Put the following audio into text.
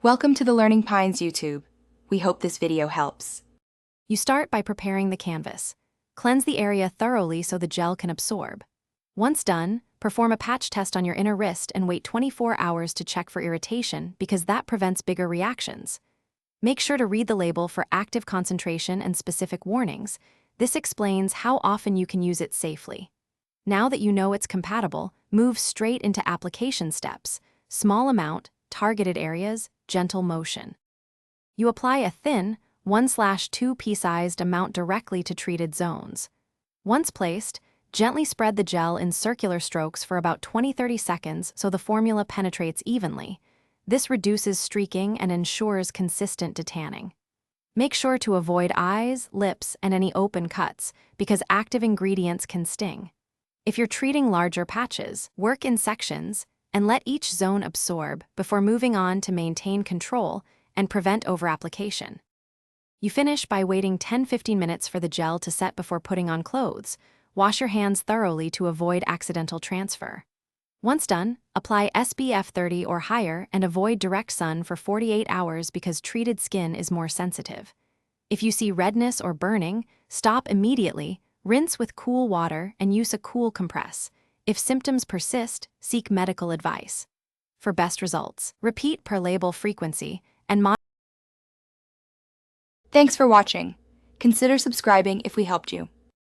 Welcome to the Learning Pines YouTube. We hope this video helps. You start by preparing the canvas. Cleanse the area thoroughly so the gel can absorb. Once done, perform a patch test on your inner wrist and wait 24 hours to check for irritation because that prevents bigger reactions. Make sure to read the label for active concentration and specific warnings. This explains how often you can use it safely. Now that you know it's compatible, move straight into application steps. Small amount, targeted areas, gentle motion. You apply a thin, 1/2 pea-sized amount directly to treated zones. Once placed, gently spread the gel in circular strokes for about 20-30 seconds so the formula penetrates evenly. This reduces streaking and ensures consistent detanning. Make sure to avoid eyes, lips, and any open cuts because active ingredients can sting. If you're treating larger patches, work in sections and let each zone absorb before moving on to maintain control and prevent overapplication. You finish by waiting 10-15 minutes for the gel to set before putting on clothes. Wash your hands thoroughly to avoid accidental transfer. Once done, apply SPF 30 or higher and avoid direct sun for 48 hours because treated skin is more sensitive. If you see redness or burning, stop immediately, rinse with cool water, and use a cool compress. If symptoms persist, seek medical advice. For best results, repeat per label frequency and monitor. Thanks for watching. Consider subscribing if we helped you.